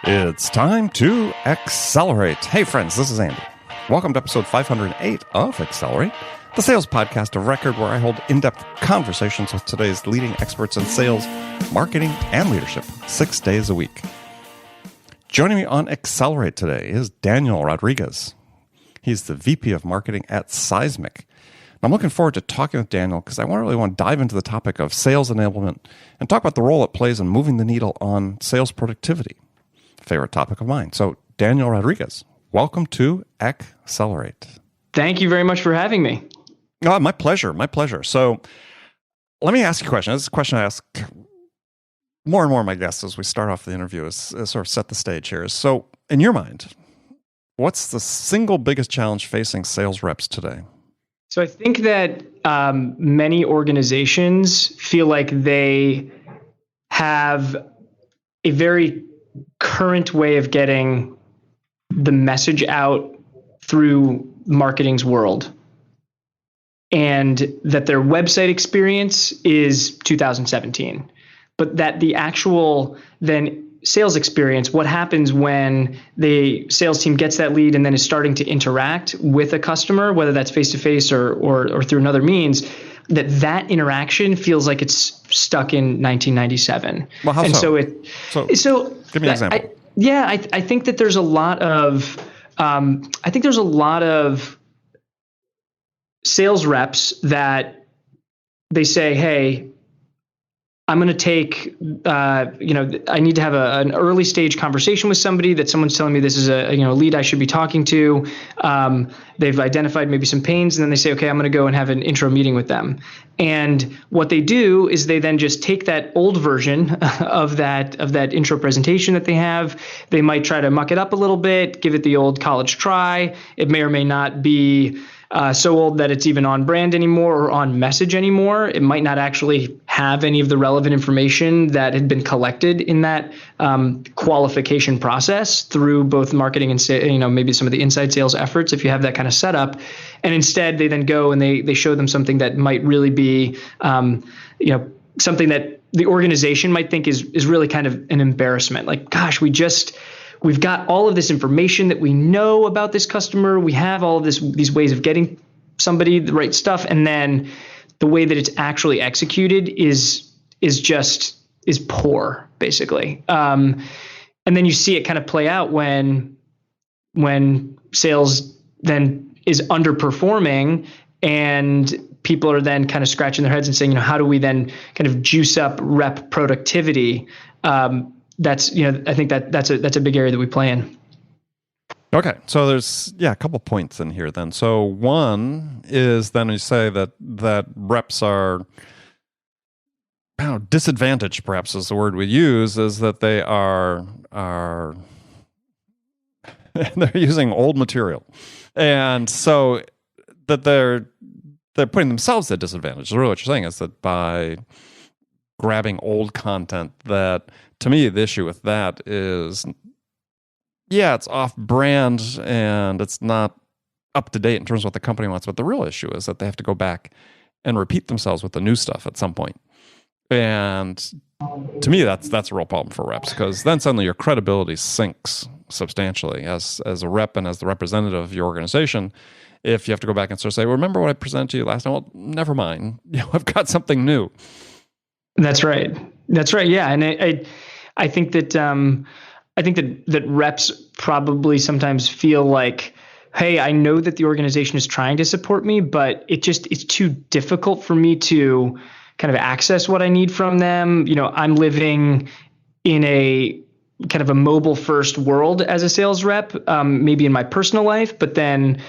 It's time to accelerate. Hey friends, this is Andy. Welcome to episode 508 of Accelerate, the sales podcast of record where I hold in-depth conversations with today's leading experts in sales, marketing, and leadership 6 days a week. Joining me on Accelerate today is Daniel Rodriguez. He's the VP of Marketing at Seismic. I'm looking forward to talking with Daniel because I really want to dive into the topic of sales enablement and talk about the role it plays in moving the needle on sales productivity. Favorite topic of mine. So, Daniel Rodriguez, welcome to Accelerate. Thank you very much for having me. Oh, my pleasure. My pleasure. So, let me ask you a question. This is a question I ask more and more of my guests as we start off the interview, is sort of set the stage here. So, in your mind, what's the single biggest challenge facing sales reps today? So I think that many organizations feel like they have a very current way of getting the message out through marketing's world, and that their website experience is 2017, but that the actual then sales experience, what happens when the sales team gets that lead and then is starting to interact with a customer, whether that's face-to-face or through another means, that interaction feels like it's stuck in 1997. Well, how and so? So give me an example. I think that there's a lot of sales reps that they say, hey, I'm going to take, I need to have an early stage conversation with somebody that someone's telling me this is a lead I should be talking to. They've identified maybe some pains, and then they say, okay, I'm going to go and have an intro meeting with them. And what they do is they then just take that old version of that intro presentation that they have. They might try to muck it up a little bit, give it the old college try. It may or may not be so old that it's even on brand anymore or on message anymore. It might not actually have any of the relevant information that had been collected in that qualification process through both marketing and maybe some of the inside sales efforts if you have that kind of setup. And instead, they then go and they show them something that might really be something that the organization might think is really kind of an embarrassment. Like, gosh, we've got all of this information that we know about this customer. We have all of these ways of getting somebody the right stuff, and then the way that it's actually executed is poor, basically. And then you see it kind of play out when sales then is underperforming, and people are then kind of scratching their heads and saying, how do we then kind of juice up rep productivity? I think that's a big area that we play in. Okay, so there's a couple points in here then. So one is then you say that reps are disadvantaged, perhaps is the word we use, is that they are they're using old material, and so that they're putting themselves at disadvantage. So really what you're saying is that by grabbing old content, that to me the issue with that is, it's off brand and it's not up to date in terms of what the company wants, but the real issue is that they have to go back and repeat themselves with the new stuff at some point. And to me that's a real problem for reps, because then suddenly your credibility sinks substantially as a rep and as the representative of your organization. If you have to go back and sort of say, well, remember what I presented to you last time? Well, never mind. I've got something new. That's right. Yeah. And I think that reps probably sometimes feel like, hey, I know that the organization is trying to support me, but it's too difficult for me to kind of access what I need from them. I'm living in a kind of a mobile first world as a sales rep, maybe in my personal life, but then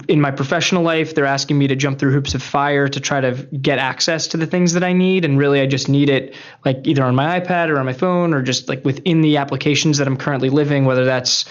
in my professional life, they're asking me to jump through hoops of fire to try to get access to the things that I need. And really, I just need it like either on my iPad or on my phone, or just like within the applications that I'm currently living, whether that's,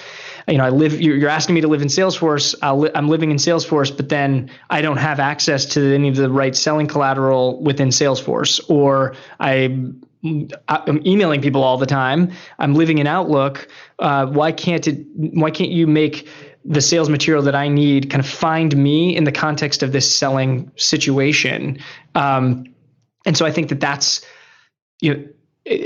you're asking me to live in Salesforce. I'm living in Salesforce, but then I don't have access to any of the right selling collateral within Salesforce, or I'm emailing people all the time. I'm living in Outlook. Why can't you make the sales material that I need kind of find me in the context of this selling situation? And so I think that's,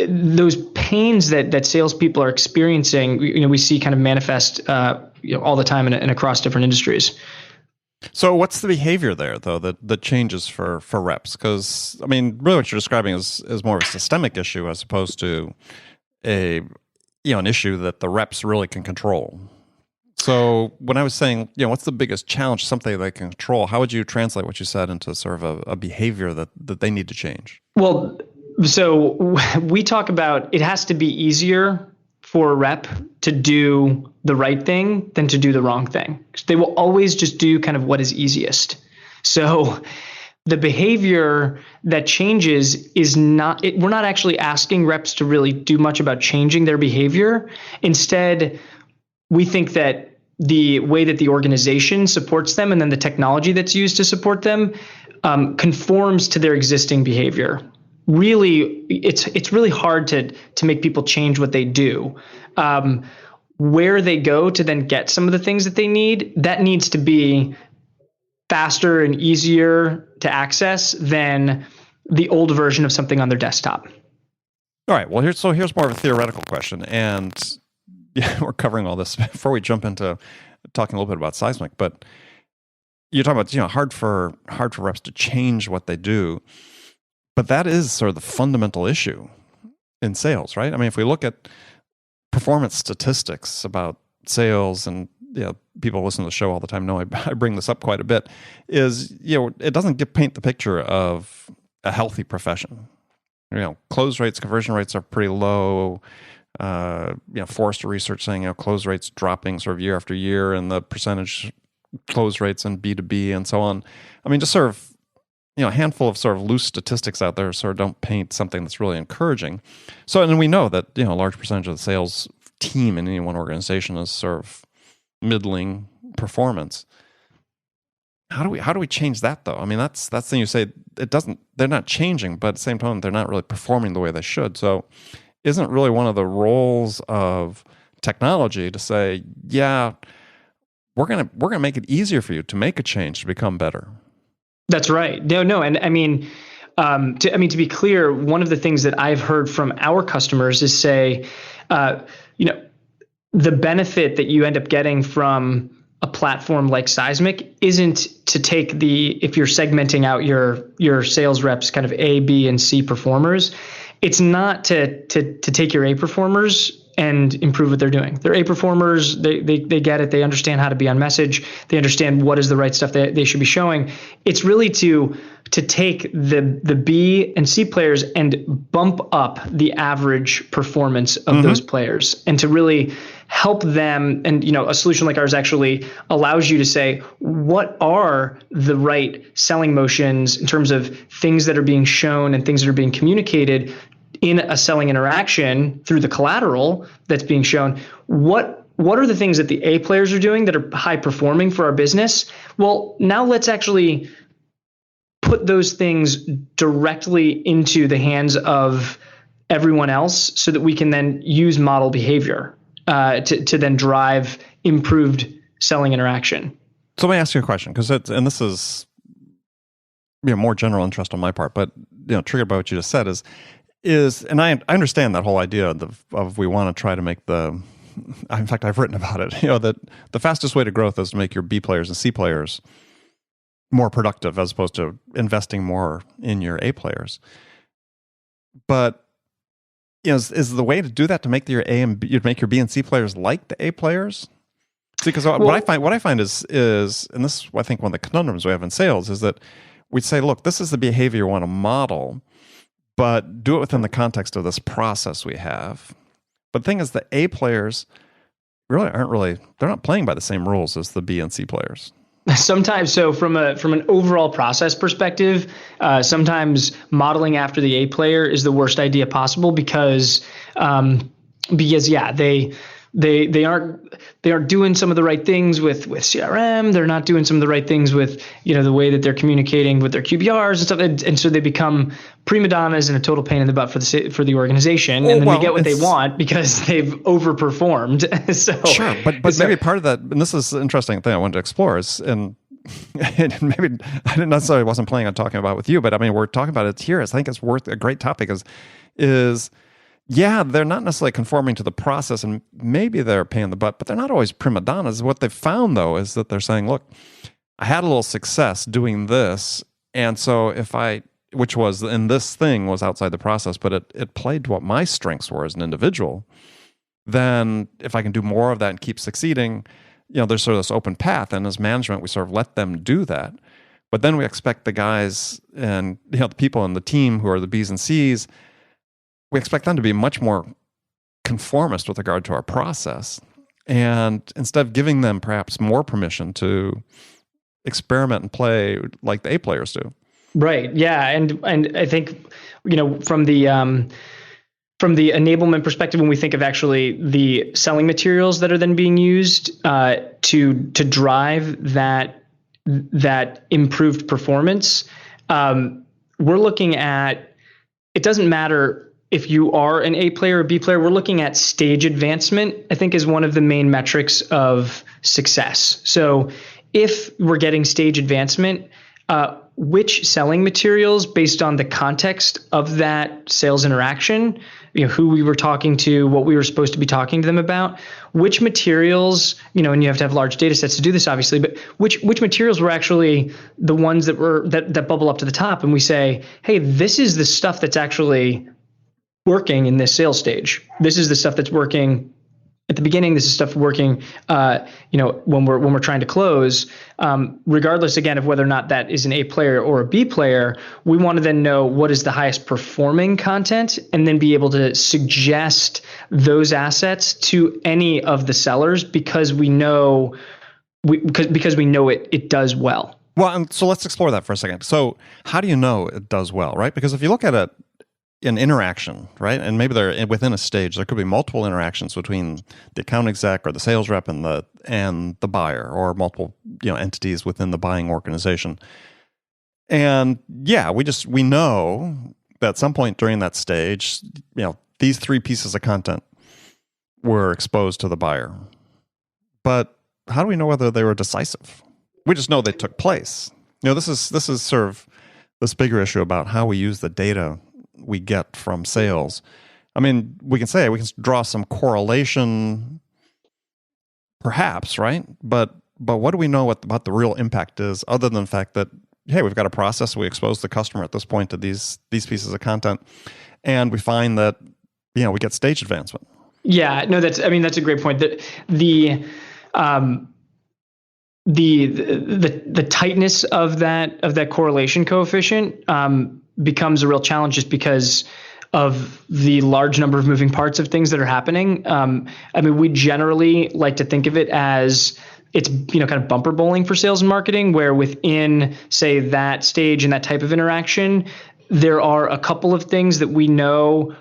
those pains that salespeople are experiencing, we see kind of manifest all the time and across different industries. So what's the behavior there, though, that changes for reps? Because, I mean, really what you're describing is more of a systemic issue as opposed to an issue that the reps really can control. So when I was saying, what's the biggest challenge, something they can control, how would you translate what you said into sort of a behavior that they need to change? Well, so we talk about it has to be easier for a rep to do the right thing than to do the wrong thing. They will always just do kind of what is easiest. So the behavior that changes is we're not actually asking reps to really do much about changing their behavior. Instead, we think that the way that the organization supports them and then the technology that's used to support them conforms to their existing behavior. Really, it's really hard to make people change what they do. Where they go to then get some of the things that they need, that needs to be faster and easier to access than the old version of something on their desktop. All right. Well, here's more of a theoretical question, and we're covering all this before we jump into talking a little bit about Seismic. But you're talking about hard for reps to change what they do. But that is sort of the fundamental issue in sales, right? I mean, if we look at performance statistics about sales, and people listen to the show all the time know I bring this up quite a bit, is it doesn't paint the picture of a healthy profession. Close rates, conversion rates are pretty low. Forrester research saying close rates dropping sort of year after year, and the percentage close rates in B2B and so on. I mean, just sort of a handful of sort of loose statistics out there sort of don't paint something that's really encouraging. So, and we know that a large percentage of the sales team in any one organization is sort of middling performance. How do we change that, though? I mean, that's the thing you say. They're not changing, but at the same time, they're not really performing the way they should. So, isn't really one of the roles of technology to say, we're gonna make it easier for you to make a change to become better? That's right. No, and I mean, to be clear, one of the things that I've heard from our customers is say, the benefit that you end up getting from a platform like Seismic isn't to take if you're segmenting out your sales reps, kind of A, B, and C performers. It's not to take your A performers and improve what they're doing. They're A performers. They get it. They understand how to be on message. They understand what is the right stuff that they should be showing. It's really to take the B and C players and bump up the average performance of those players, and to really help them. And a solution like ours actually allows you to say, what are the right selling motions in terms of things that are being shown and things that are being communicated in a selling interaction through the collateral that's being shown. What are the things that the A players are doing that are high performing for our business? Well, now let's actually put those things directly into the hands of everyone else so that we can then use model behavior to then drive improved selling interaction. So let me ask you a question, because this is more general interest on my part, but triggered by what you just said is, and I understand that whole idea of we want to try to make in fact, I've written about it, that the fastest way to growth is to make your B players and C players more productive as opposed to investing more in your A players. But is the way to do that to make your A and B, you'd make your B and C players like the A players? See, because what I find is, and this is I think one of the conundrums we have in sales, is that we say, look, this is the behavior you want to model, but do it within the context of this process we have. But the thing is, the A players they're not playing by the same rules as the B and C players. Sometimes, so from an overall process perspective, sometimes modeling after the A player is the worst idea possible because they aren't doing some of the right things with CRM. They're not doing some of the right things with the way that they're communicating with their QBRs and stuff, and so they become prima donnas and a total pain in the butt for the organization, and then they get what they want because they've overperformed. So sure, but maybe part of that, and this is an interesting thing I wanted to explore, is and maybe I didn't necessarily wasn't planning on talking about it with you, but I mean we're talking about it here. I think it's worth a great topic is Yeah, they're not necessarily conforming to the process, and maybe they're a pain in the butt, but they're not always prima donnas. What they've found, though, is that they're saying, look, I had a little success doing this, and so which was, and this thing was outside the process, but it played to what my strengths were as an individual, then if I can do more of that and keep succeeding, there's sort of this open path, and as management, we sort of let them do that. But then we expect the guys and the people in the team who are the B's and C's, we expect them to be much more conformist with regard to our process. And instead of giving them perhaps more permission to experiment and play like the A players do. Right. Yeah. And I think, from the enablement perspective, when we think of actually the selling materials that are then being used to drive that improved performance, we're looking at, it doesn't matter if you are an A player or B player, we're looking at stage advancement, I think, is one of the main metrics of success. So if we're getting stage advancement, which selling materials, based on the context of that sales interaction, who we were talking to, what we were supposed to be talking to them about, which materials, and you have to have large data sets to do this, obviously, but which materials were actually the ones that bubble up to the top, and we say, hey, this is the stuff that's actually working in this sales stage. This is the stuff that's working at the beginning. This is stuff working, when we're trying to close. Regardless, again, of whether or not that is an A player or a B player, we want to then know what is the highest performing content, and then be able to suggest those assets to any of the sellers because we know it does well. Well, so let's explore that for a second. So how do you know it does well, right? Because if you look at it, an interaction, right? And maybe they're within a stage. There could be multiple interactions between the account exec or the sales rep and the buyer, or multiple entities within the buying organization. And yeah, we know that at some point during that stage, these three pieces of content were exposed to the buyer. But how do we know whether they were decisive? We just know they took place. This is sort of this bigger issue about how we use the data we get from sales. I mean, we can draw some correlation, perhaps, right? But what do we know about the real impact is, other than the fact that, hey, we've got a process, we expose the customer at this point to these pieces of content, and we find that we get stage advancement. Yeah, no, that's a great point. The tightness of that correlation coefficient becomes a real challenge, just because of the large number of moving parts of things that are happening. We generally like to think of it as it's kind of bumper bowling for sales and marketing, where within, say, that stage and that type of interaction, there are a couple of things that we know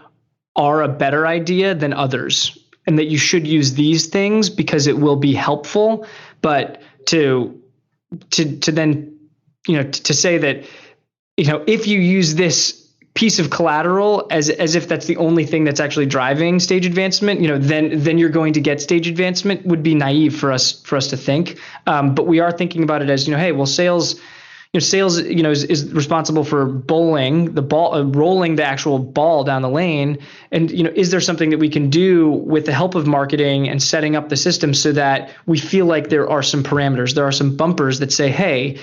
are a better idea than others, and that you should use these things because it will be helpful. But to then to say that if you use this piece of collateral as if that's the only thing that's actually driving stage advancement, then you're going to get stage advancement, would be naive for us to think. But we are thinking about it as, hey, well, sales is responsible for bowling the ball, rolling the actual ball down the lane. And, is there something that we can do with the help of marketing and setting up the system so that we feel like there are some parameters, there are some bumpers that say, hey,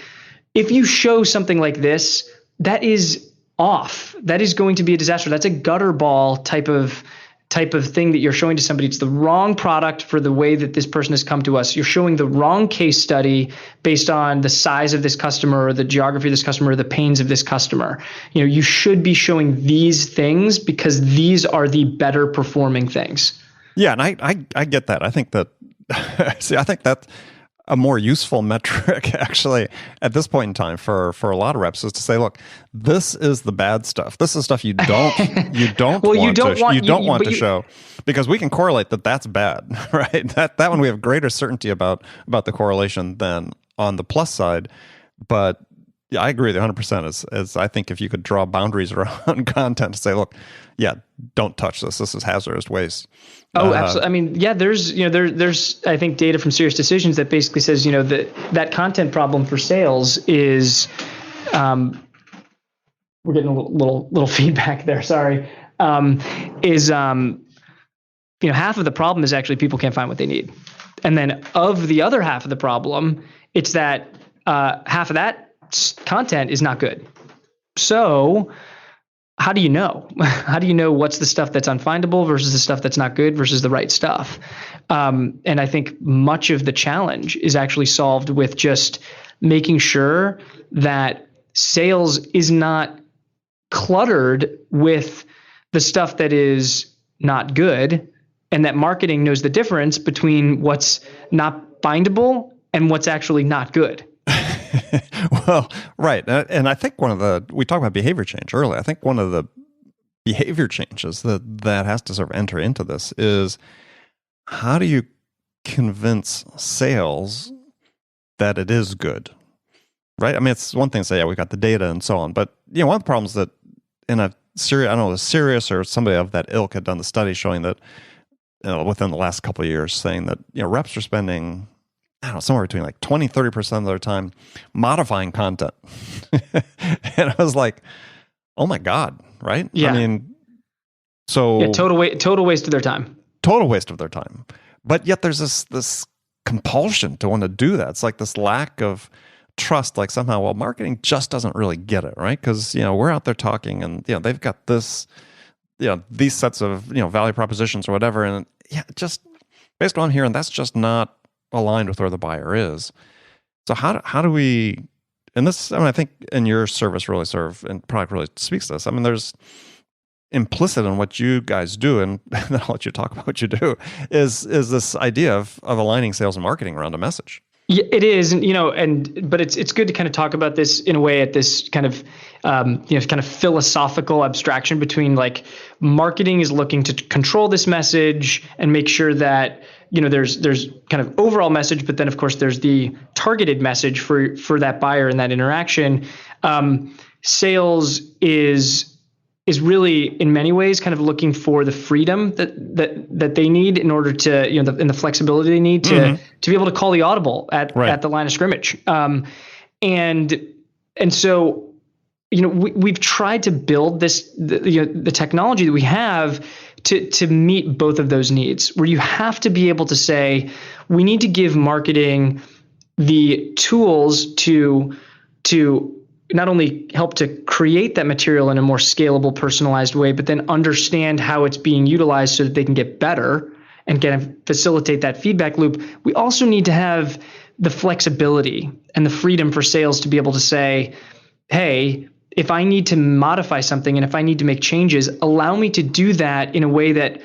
if you show something like this, that is off. That is going to be a disaster. That's a gutter ball type of thing that you're showing to somebody. It's the wrong product for the way that this person has come to us. You're showing the wrong case study based on the size of this customer, or the geography of this customer, or the pains of this customer. You should be showing these things because these are the better performing things. Yeah, and I get that. I think that I think that's a more useful metric, actually, at this point in time for a lot of reps, is to say, look, this is the bad stuff. This is stuff you don't want to show, because we can correlate that that's bad, right? That one we have greater certainty about the correlation than on the plus side. But yeah, I agree with 100%. As I think if you could draw boundaries around content to say, look, yeah, don't touch this. This is hazardous waste. Oh, absolutely. There's I think data from Serious Decisions that basically says, that content problem for sales is, we're getting a little feedback there. Sorry. is half of the problem is actually people can't find what they need. And then of the other half of the problem, it's that half of that content is not good. So how do you know? How do you know what's the stuff that's unfindable versus the stuff that's not good versus the right stuff? And I think much of the challenge is actually solved with just making sure that sales is not cluttered with the stuff that is not good, and that marketing knows the difference between what's not findable and what's actually not good. Well, right. And I think we talked about behavior change earlier. I think one of the behavior changes that has to sort of enter into this is, how do you convince sales that it is good? Right? I mean, it's one thing to say, yeah, we got the data and so on. But, one of the problems that Sirius or somebody of that ilk had done the study showing that within the last couple of years, saying that, reps are spending, I don't know, somewhere between like 20-30% of their time modifying content. And I was like, oh my God, right? Yeah. I mean, so total waste of their time. Total waste of their time. But yet there's this compulsion to want to do that. It's like this lack of trust, like somehow, well, marketing just doesn't really get it, right? Because, we're out there talking and, they've got this, these sets of, value propositions or whatever. And just based on here, and that's just not aligned with where the buyer is. So how do we, and this, I think in your service really and product really speaks to this. I mean, there's implicit in what you guys do, and then I'll let you talk about what you do, is this idea of aligning sales and marketing around a message. Yeah, it is, but it's good to kind of talk about this in a way at this kind of kind of philosophical abstraction between, like, marketing is looking to control this message and make sure that there's kind of overall message, but then of course there's the targeted message for that buyer and that interaction. Sales is really in many ways kind of looking for the freedom that they need in order to, and the flexibility they need to be able to call the audible at the line of scrimmage. And so, we've tried to build the technology that we have to meet both of those needs, where you have to be able to say, we need to give marketing the tools to not only help to create that material in a more scalable, personalized way, but then understand how it's being utilized so that they can get better and kind of facilitate that feedback loop. We also need to have the flexibility and the freedom for sales to be able to say, hey, if I need to modify something and if I need to make changes, allow me to do that in a way that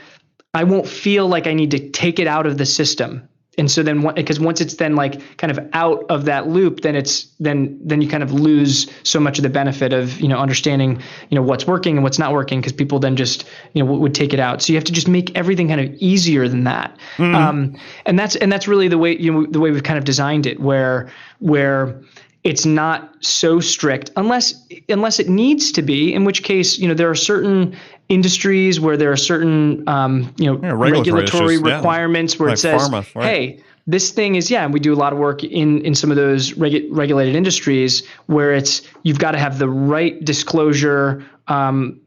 I won't feel like I need to take it out of the system. And so then, because once it's then like kind of out of that loop, then then you kind of lose so much of the benefit of, understanding, what's working and what's not working, because people then just, would take it out. So you have to just make everything kind of easier than that. And that's really the way, the way we've kind of designed it, where it's not so strict unless it needs to be, in which case, there are certain industries where there are certain, regulatory requirements where like it says, pharma, right? Hey, this thing is, and we do a lot of work in some of those regulated industries where you've got to have the right disclosure on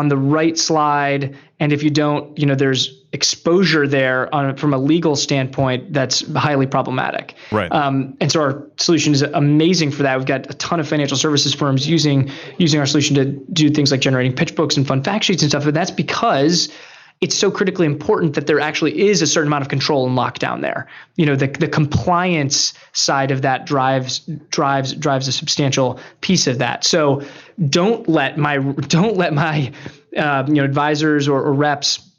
the right slide. And if you don't, there's exposure there from a legal standpoint that's highly problematic. Right. And so our solution is amazing for that. We've got a ton of financial services firms using our solution to do things like generating pitch books and fun fact sheets and stuff. But that's because it's so critically important that there actually is a certain amount of control and lockdown there. The compliance side of that drives a substantial piece of that. So don't let my advisors or reps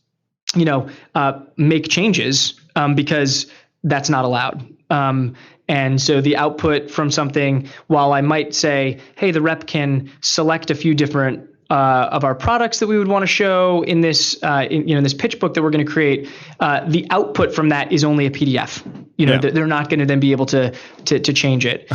make changes because that's not allowed. And so the output from something, while I might say, hey, the rep can select a few different of our products that we would want to show in this, in this pitch book that we're going to create, the output from that is only a PDF. They're not going to then be able to change it.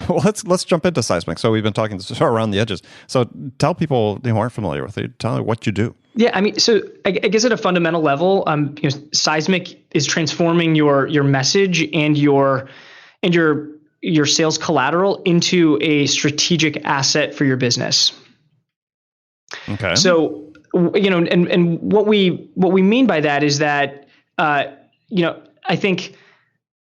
Well, let's jump into Seismic. So we've been talking around the edges. So tell people who aren't familiar with it, tell them what you do. Yeah, I mean, so I guess at a fundamental level, Seismic is transforming your message and your sales collateral into a strategic asset for your business. Okay. So, and what we mean by that is that, I think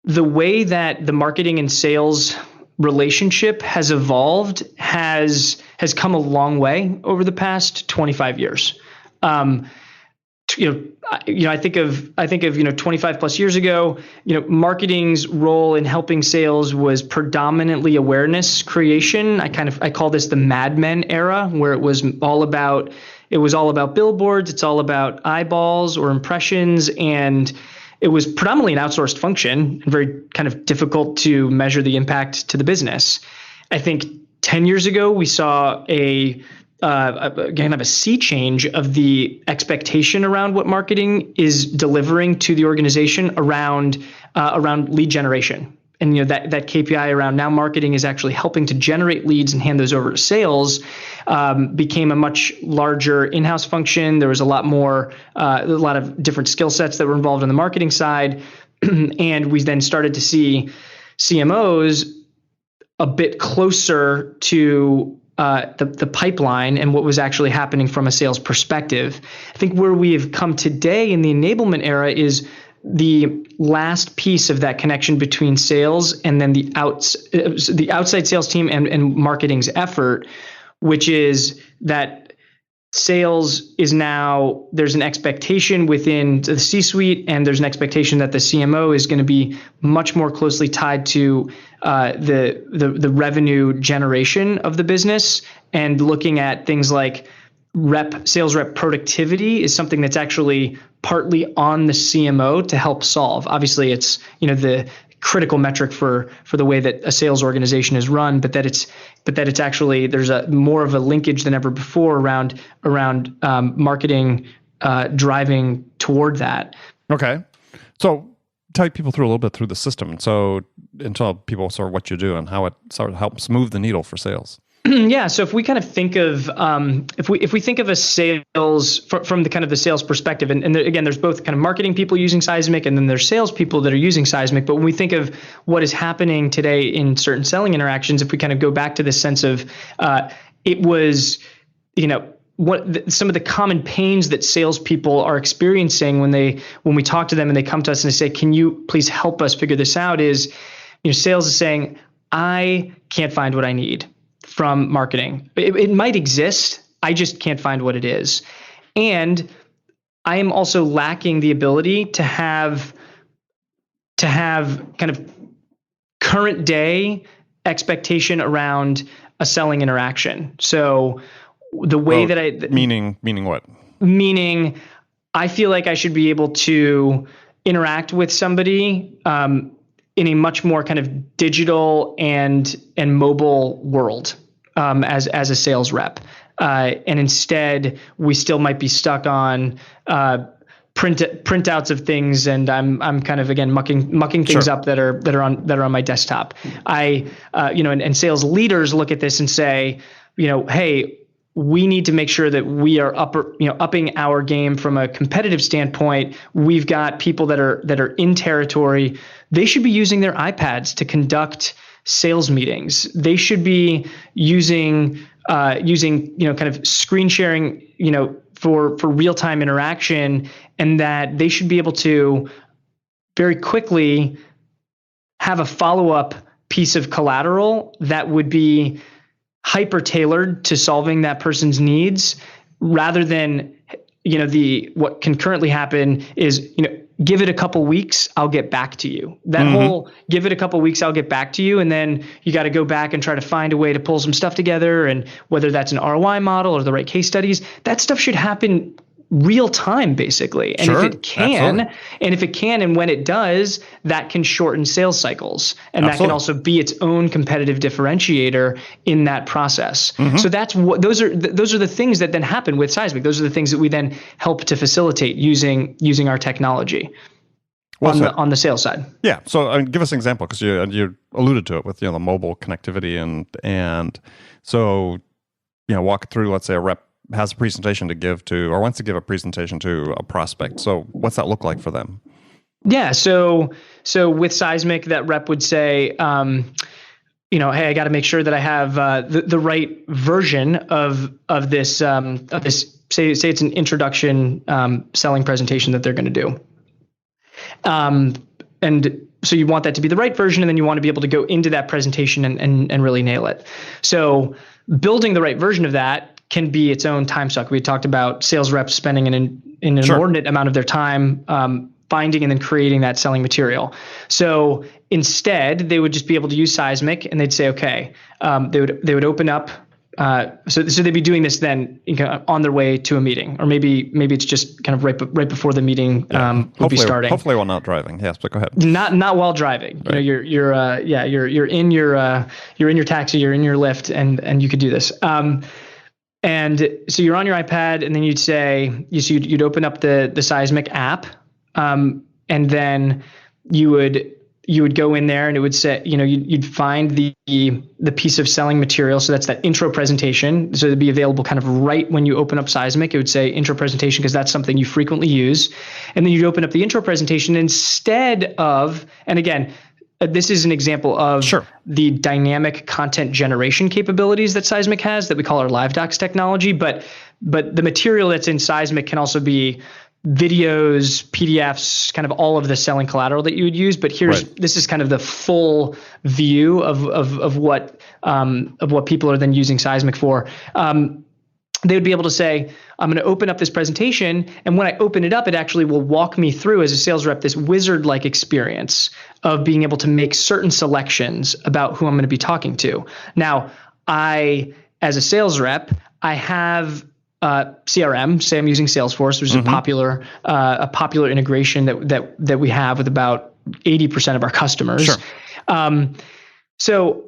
the way that the marketing and sales relationship has evolved has come a long way over the past 25 years. I think of 25 plus years ago, marketing's role in helping sales was predominantly awareness creation. I call this the Mad Men era, where it was all about billboards, it's all about eyeballs or impressions, and it was predominantly an outsourced function and very kind of difficult to measure the impact to the business. I think 10 years ago, we saw a sea change of the expectation around what marketing is delivering to the organization around lead generation. And that KPI around now marketing is actually helping to generate leads and hand those over to sales became a much larger in-house function. There was a lot of different skill sets that were involved on the marketing side. And we then started to see CMOs a bit closer to the pipeline and what was actually happening from a sales perspective. I think where we have come today in the enablement era is the last piece of that connection between sales and then the outside sales team and marketing's effort, which is that sales is now, there's an expectation within the C-suite, and there's an expectation that the CMO is going to be much more closely tied to the revenue generation of the business, and looking at things like sales rep productivity is something that's actually partly on the CMO to help solve. Obviously, it's the critical metric for the way that a sales organization is run, but that it's actually, there's more of a linkage than ever before around marketing driving toward that. Okay, so take people through a little bit through the system, and tell people sort of what you do and how it sort of helps move the needle for sales. Yeah. So if we kind of think of if we think of a sales from the kind of the sales perspective, and again, there's both kind of marketing people using Seismic, and then there's sales people that are using Seismic. But when we think of what is happening today in certain selling interactions, if we kind of go back to this sense of it was, some of the common pains that salespeople are experiencing when we talk to them and they come to us and they say, "Can you please help us figure this out?" Is sales is saying, "I can't find what I need from marketing. It might exist. I just can't find what it is. And I am also lacking the ability to have kind of current day expectation around a selling interaction." So the way meaning what? Meaning I feel like I should be able to interact with somebody in a much more kind of digital and mobile world as a sales rep. And instead, we still might be stuck on printouts of things, and I'm kind of again mucking things up that are on my desktop. And sales leaders look at this and say, hey, we need to make sure that we are upping our game from a competitive standpoint. We've got people that are in territory. They should be using their iPads to conduct sales meetings. They should be using kind of screen sharing, for real-time interaction, and that they should be able to very quickly have a follow-up piece of collateral that would be hyper tailored to solving that person's needs, rather than what can currently happen is give it a couple weeks, I'll get back to you. That whole give it a couple weeks, I'll get back to you, and then you got to go back and try to find a way to pull some stuff together, and whether that's an ROI model or the right case studies, that stuff should happen real time, basically. And if it can, and when it does, that can shorten sales cycles, and that can also be its own competitive differentiator in that process. So that's what those are the things that then happen with Seismic. Those are the things that we then help to facilitate using our technology on the sales side. Yeah. So give us an example, because you alluded to it with the mobile connectivity, and so walk through. Let's say a rep has a presentation to give to, or wants to give a presentation to a prospect. So what's that look like for them? Yeah. So with Seismic, that rep would say, hey, I got to make sure that I have the right version of this Say it's an introduction selling presentation that they're going to do. And so you want that to be the right version, and then you want to be able to go into that presentation and really nail it. So building the right version of that can be its own time suck. We talked about sales reps spending an inordinate amount of their time finding and then creating that selling material. So instead, they would just be able to use Seismic, and they'd say, okay, they would open up. So they'd be doing this then on their way to a meeting, or maybe it's just kind of right before the meeting would be starting. Hopefully while not driving. Yes, but go ahead. Not while driving. Right. You're in your taxi, you're in your Lyft, and you could do this. And so you're on your iPad, and then you'd open up the Seismic app, and then you would go in there, and it would say, you'd find the piece of selling material. So that's that intro presentation. So it'd be available kind of right when you open up Seismic. It would say intro presentation because that's something you frequently use. And then you'd open up the intro presentation instead of, and again, this is an example of the dynamic content generation capabilities that Seismic has that we call our LiveDocs technology. But the material that's in Seismic can also be videos, PDFs, kind of all of the selling collateral that you would use. But this is kind of the full view of what people are then using Seismic for. They would be able to say, I'm going to open up this presentation, and when I open it up, it actually will walk me through, as a sales rep, this wizard-like experience of being able to make certain selections about who I'm going to be talking to. Now, as a sales rep, I have CRM. Say I'm using Salesforce, which is a popular integration that we have with about 80% of our customers. Sure. So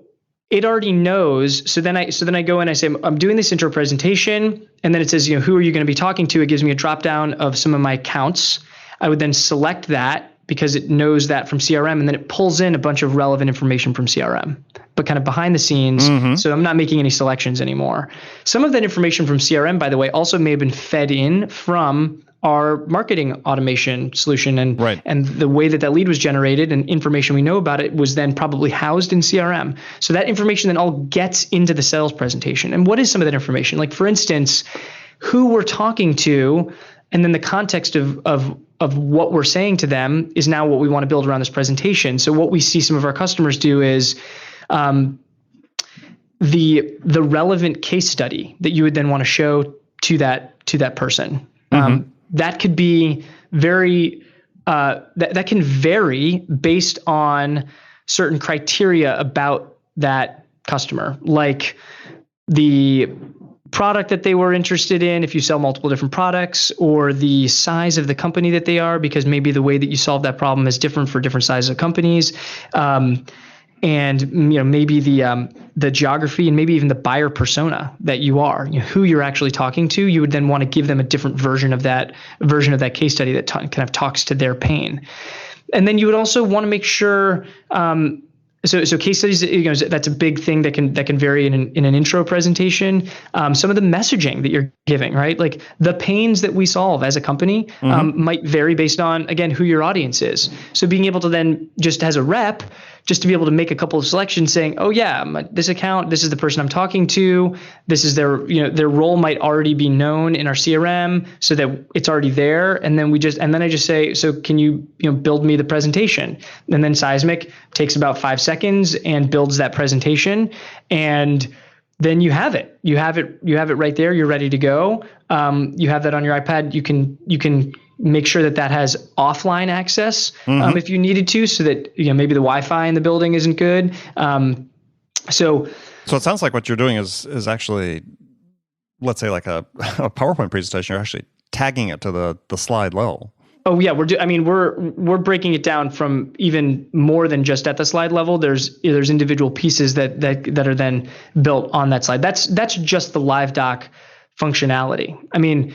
it already knows. So then I go and I say, I'm doing this intro presentation, and then it says, who are you going to be talking to? It gives me a drop down of some of my accounts. I would then select that because it knows that from CRM, and then it pulls in a bunch of relevant information from CRM, but kind of behind the scenes. So I'm not making any selections anymore. Some of that information from CRM, by the way, also may have been fed in from our marketing automation solution, and the way that lead was generated and information we know about it was then probably housed in CRM. So that information then all gets into the sales presentation. And what is some of that information? Like, for instance, who we're talking to, and then the context of what we're saying to them is now what we want to build around this presentation. So what we see some of our customers do is the relevant case study that you would then want to show to that person. That could be that can vary based on certain criteria about that customer, like the product that they were interested in, if you sell multiple different products, or the size of the company that they are, because maybe the way that you solve that problem is different for different sizes of companies. And maybe the geography, and maybe even the buyer persona that you are, who you're actually talking to. You would then want to give them a different version of that case study that kind of talks to their pain. And then you would also want to make sure. So case studies, that's a big thing that can vary in an intro presentation. Some of the messaging that you're giving, right? Like the pains that we solve as a company might vary based on, again, who your audience is. So being able to then just as a rep, just to be able to make a couple of selections saying, oh yeah, this account, this is the person I'm talking to. This is their role might already be known in our CRM so that it's already there. And then I just say, so can you build me the presentation? And then Seismic takes about 5 seconds and builds that presentation. And then you have it. You have it right there. You're ready to go. You have that on your iPad. You can make sure that has offline access if you needed to, so that maybe the Wi-Fi in the building isn't good. So it sounds like what you're doing is actually, let's say, like a PowerPoint presentation. You're actually tagging it to the slide level. Oh yeah, we're breaking it down from even more than just at the slide level. There's individual pieces that are then built on that slide. That's just the LiveDoc functionality. I mean,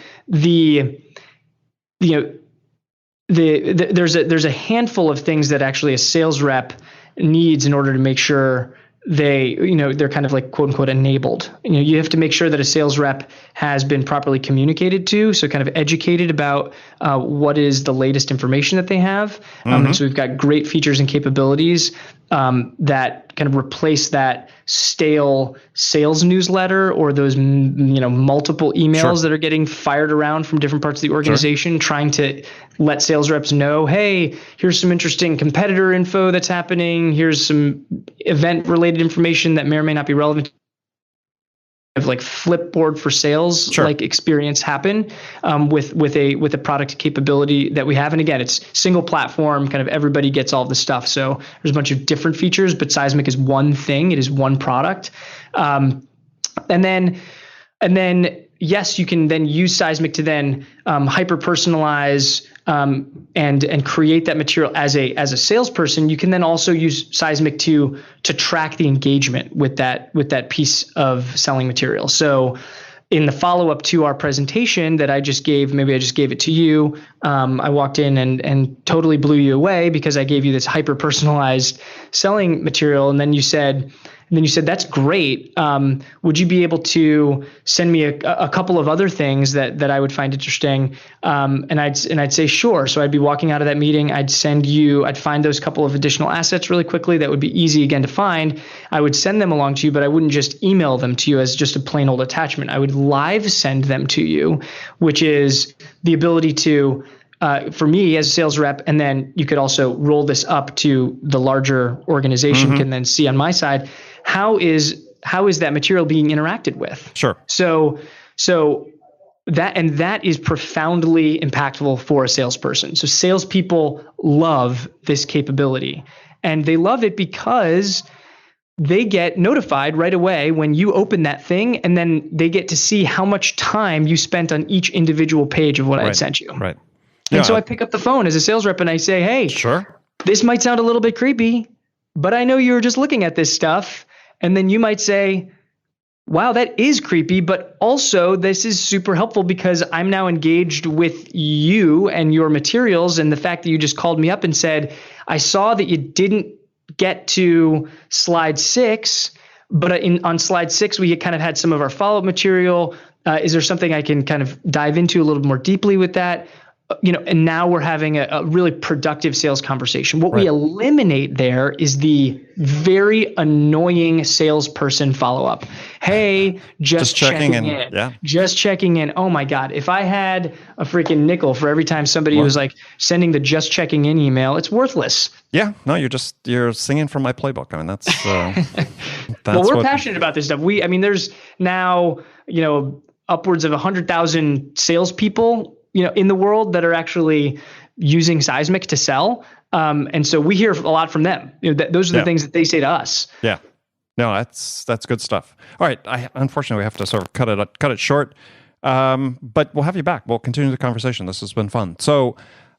there's a handful of things that actually a sales rep needs in order to make sure they're kind of like quote unquote enabled. You have to make sure that a sales rep has been properly communicated to, so kind of educated about what is the latest information that they have. And so we've got great features and capabilities that kind of replace that stale sales newsletter or those multiple emails that are getting fired around from different parts of the organization, trying to let sales reps know, hey, here's some interesting competitor info that's happening. Here's some event related information that may or may not be relevant. Of like Flipboard for sales like experience happen with a product capability that we have. And again, it's single platform, kind of everybody gets all the stuff. So there's a bunch of different features, but Seismic is one thing. It is one product. And then yes, you can then use Seismic to then hyper personalize and create that material as a salesperson. You can then also use Seismic to track the engagement with that piece of selling material. So in the follow-up to our presentation that I just gave, maybe I just gave it to you, I walked in and totally blew you away because I gave you this hyper personalized selling material, and then you said, that's great. Would you be able to send me a couple of other things that I would find interesting? And I'd say, sure. So I'd be walking out of that meeting. I'd find those couple of additional assets really quickly that would be easy again to find. I would send them along to you, but I wouldn't just email them to you as just a plain old attachment. I would live send them to you, which is the ability to, for me as a sales rep, and then you could also roll this up to the larger organization, can then see on my side, how is that material being interacted with? Sure. So that is profoundly impactful for a salesperson. So salespeople love this capability, and they love it because they get notified right away when you open that thing, and then they get to see how much time you spent on each individual page of what I had sent you. Right. And so I pick up the phone as a sales rep and I say, hey, this might sound a little bit creepy, but I know you were just looking at this stuff. And then you might say, wow, that is creepy, but also this is super helpful because I'm now engaged with you and your materials. And the fact that you just called me up and said, I saw that you didn't get to slide 6, but on slide 6, we kind of had some of our follow-up material. Is there something I can kind of dive into a little more deeply with that? And now we're having a really productive sales conversation. What we eliminate there is the very annoying salesperson follow-up. Hey, just checking in. Yeah. Just checking in. Oh my God. If I had a freaking nickel for every time somebody was like sending the just checking in email, it's worthless. Yeah. No, you're singing from my playbook. I mean, that's well, we're passionate about this stuff. There's now, upwards of 100,000 salespeople in the world that are actually using Seismic to sell. And so we hear a lot from them. Those are the things that they say to us. Yeah. No, that's good stuff. All right. Unfortunately, we have to sort of cut it short. But we'll have you back. We'll continue the conversation. This has been fun. So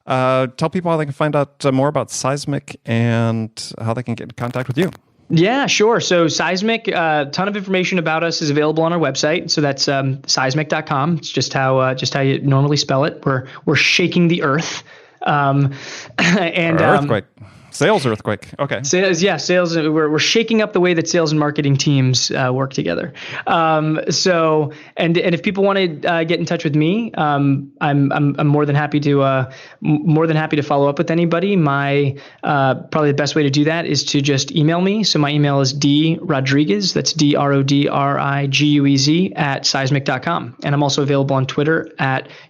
tell people how they can find out more about Seismic and how they can get in contact with you. Yeah, sure. So Seismic, a ton of information about us is available on our website. So that's seismic.com. It's just how you normally spell it. We're shaking the earth. Earthquake. Sales earthquake. Okay. Sales. We're shaking up the way that sales and marketing teams work together. So if people want to get in touch with me, I'm more than happy to follow up with anybody. My probably the best way to do that is to just email me. So my email is drodriguez. That's DRODRIGUEZ @seismic.com, and I'm also available on Twitter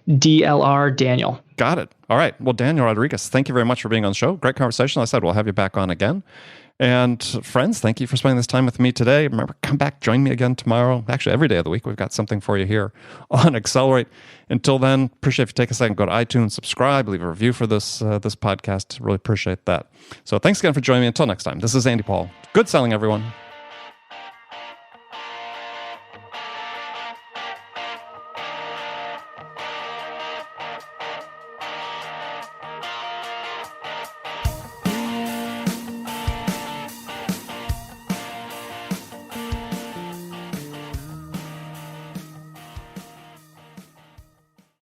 @DLRDaniel. Got it. All right. Well, Daniel Rodriguez, thank you very much for being on the show. Great conversation. Like I said, we'll have you back on again. And friends, thank you for spending this time with me today. Remember, come back, join me again tomorrow. Actually, every day of the week, we've got something for you here on Accelerate. Until then, appreciate if you take a second, go to iTunes, subscribe, leave a review for this podcast. Really appreciate that. So thanks again for joining me. Until next time, this is Andy Paul. Good selling, everyone.